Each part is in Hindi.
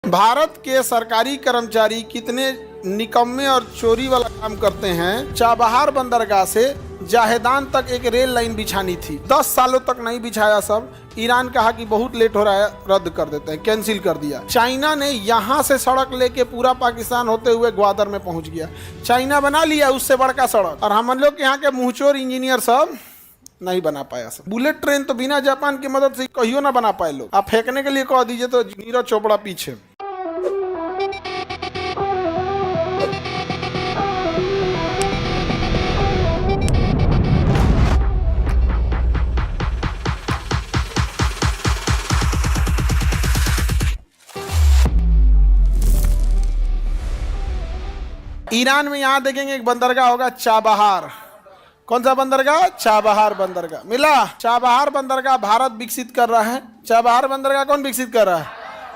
भारत के सरकारी कर्मचारी कितने निकम्मे और चोरी वाला काम करते हैं। चाबहार बंदरगाह से जाहेदान तक एक रेल लाइन बिछानी थी, 10 सालों तक नहीं बिछाया। सब ईरान कहा कि बहुत लेट हो रहा है, रद्द कर देते हैं, कैंसिल कर दिया। चाइना ने यहाँ से सड़क लेके पूरा पाकिस्तान होते हुए ग्वादर में पहुंच गया। चाइना बना लिया उससे बड़का सड़क, और हम लोग यहाँ के मुंहचोर इंजीनियर सब नहीं बना पाया। सब बुलेट ट्रेन तो बिना जापान की मदद से कहियो ना बना पाए लोग। आप फेंकने के लिए कह दीजिए तो नीरज चोपड़ा पीछे। ईरान में यहाँ देखेंगे एक बंदरगाह होगा चाबहार। कौन सा बंदरगाह? चाबहार बंदरगाह। मिला? चाबहार बंदरगाह भारत विकसित कर रहा है। चाबहार बंदरगाह कौन विकसित कर रहा है?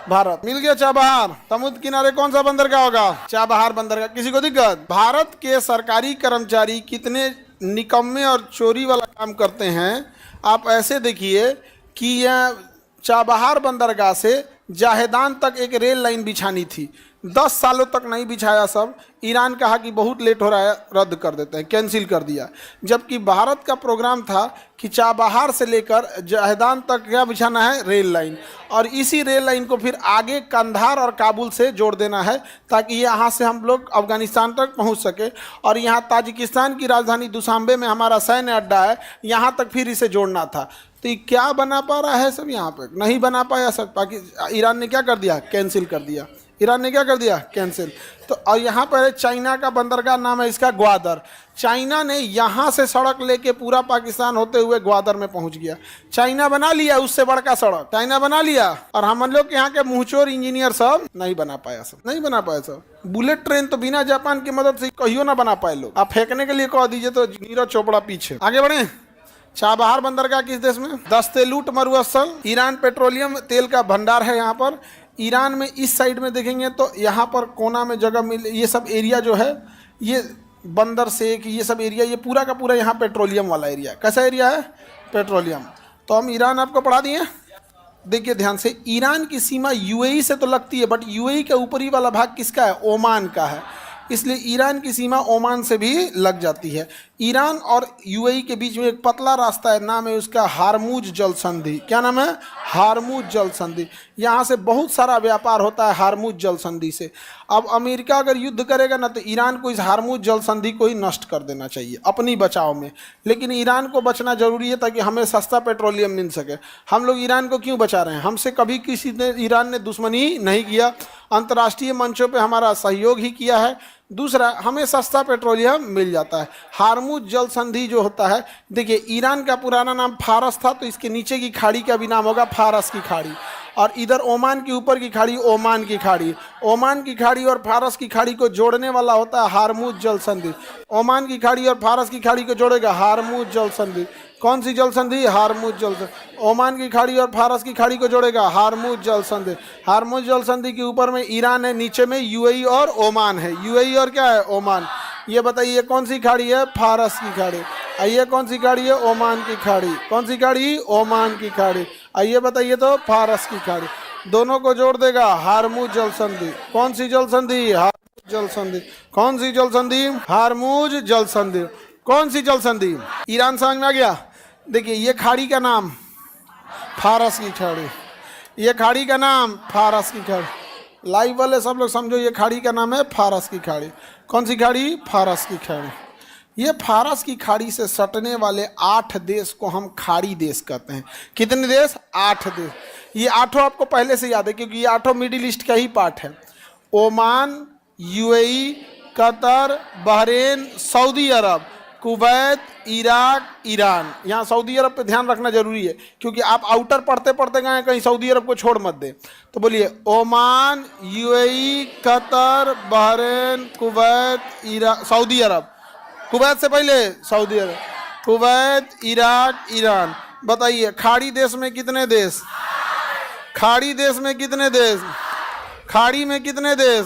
भारत। मिल गया चाबहार। समुद्र किनारे कौन सा बंदरगाह होगा? चाबहार बंदरगाह। किसी को दिक्कत? भारत के सरकारी कर्मचारी कितने निकम्मे और चोरी वाला काम करते हैं। आप ऐसे देखिए कि यह चाबहार बंदरगाह से जाहेदान तक एक रेल लाइन बिछानी थी, 10 सालों तक नहीं बिछाया। सब ईरान कहा कि बहुत लेट हो रहा है, रद्द कर देते हैं, कैंसिल कर दिया। जबकि भारत का प्रोग्राम था कि चाबहार से लेकर जाहेदान तक क्या बिछाना है? Rail line. और इसी रेल लाइन को फिर आगे कंधार और काबुल से जोड़ देना है, ताकि यहाँ से हम लोग अफगानिस्तान तक पहुँच सके। और यहाँ ताजिकिस्तान की राजधानी दुशांबे में हमारा सैन्य अड्डा है, यहाँ तक फिर इसे जोड़ना था। तो ये क्या बना पा रहा है? सब यहाँ पर नहीं बना पाया। सब ईरान ने क्या कर दिया? कैंसिल कर दिया। ईरान ने क्या कर दिया? कैंसिल। तो और यहाँ पर चाइना का बंदरगाह, नाम है इसका ग्वादर। चाइना ने यहाँ से सड़क लेके पूरा पाकिस्तान होते हुए ग्वादर में पहुँच गया। चाइना बना लिया उससे बड़का सड़क, चाइना बना लिया। और हम लोग यहाँ के मुंहचोर इंजीनियर सब नहीं बना पाया। सब नहीं बना पाया। सब बुलेट ट्रेन तो बिना जापान की मदद से कहियो ना बना पाए लोग। आप फेंकने के लिए कह दीजिए तो नीरज चोपड़ा पीछे। आगे बढ़े। चाबहार बंदरगाह किस देश में? दस्ते लूट मरुस्थल। ईरान पेट्रोलियम तेल का भंडार है यहाँ पर। ईरान में इस साइड में देखेंगे तो यहाँ पर कोना में जगह मिल, ये सब एरिया जो है, ये बंदर से कि ये सब एरिया, ये पूरा का पूरा यहाँ पेट्रोलियम वाला एरिया। कैसा एरिया है? पेट्रोलियम। तो हम ईरान आपको पढ़ा दिए। देखिए ध्यान से, ईरान की सीमा यूएई से तो लगती है, बट यूएई का ऊपरी वाला भाग किसका है? ओमान का है। इसलिए ईरान की सीमा ओमान से भी लग जाती है। ईरान और यूएई के बीच में एक पतला रास्ता है, नाम है उसका हारमुज जल संधि। क्या नाम है? हारमुज जल संधि। यहाँ से बहुत सारा व्यापार होता है हारमुज जल संधि से। अब अमेरिका अगर युद्ध करेगा ना, तो ईरान को इस हारमुज जल संधि को ही नष्ट कर देना चाहिए अपनी बचाव में। लेकिन ईरान को बचना जरूरी है ताकि हमें सस्ता पेट्रोलियम मिल सके। हम लोग ईरान को क्यों बचा रहे हैं? हमसे कभी किसी ने, ईरान ने दुश्मनी नहीं किया, अंतर्राष्ट्रीय मंचों पे हमारा सहयोग ही किया है। दूसरा, हमें सस्ता पेट्रोलियम मिल जाता है। हारमुज जल संधि जो होता है, देखिए ईरान का पुराना नाम फारस था, तो इसके नीचे की खाड़ी का भी नाम होगा फारस की खाड़ी। और इधर ओमान के ऊपर की खाड़ी ओमान की खाड़ी। ओमान की खाड़ी और फारस की खाड़ी को जोड़ने वाला होता है हारमुज जल संधि। ओमान की खाड़ी और फारस की खाड़ी को जोड़ेगा हारमुज जल संधि। कौन सी जल संधि? हारमुज जल संधि। ओमान की खाड़ी और फारस की खाड़ी को जोड़ेगा हारमुज जल संधि। हारमुज जल संधि के ऊपर में ईरान है, नीचे में यूएई और ओमान है। यूएई और क्या है? ओमान। ये बताइए कौन सी खाड़ी है? फारस की खाड़ी। आइए कौन सी खाड़ी है? ओमान की खाड़ी। कौन सी खाड़ी? ओमान की खाड़ी। आइए बताइए तो फारस की खाड़ी। दोनों को जोड़ देगा हारमुज जल संधि। कौन सी जल संधि? हारमुज जल संधि। कौन सी जल संधि? हारमुज जल संधि। कौन सी जल संधि? ईरान समझ में आ गया? देखिए ये खाड़ी का नाम फारस की खाड़ी, ये खाड़ी का नाम फारस की खाड़ी। लाइव वाले सब लोग समझो, ये खाड़ी का नाम है फारस की खाड़ी। कौन सी खाड़ी? फारस की खाड़ी। ये फारस की खाड़ी से सटने वाले 8 देश को हम खाड़ी देश कहते हैं। कितने देश? 8 देश। ये 8 आपको पहले से याद है, क्योंकि ये 8 मिडिल ईस्ट का ही पार्ट है। Oman, UAE, Qatar, Bahrain, Saudi Arab, Kuwait, Iraq, Iran. यहाँ सऊदी अरब पे ध्यान रखना जरूरी है, क्योंकि आप आउटर पढ़ते पढ़ते गए कहीं सऊदी अरब को छोड़ मत दे। तो बोलिए Oman, UAE, Qatar, Bahrain, Kuwait, Iraq, Saudi Arab. Kuwait से पहले Saudi Arab, Kuwait, Iraq, Iran. बताइए खाड़ी देश में कितने देश? खाड़ी देश में कितने देश? खाड़ी में कितने देश?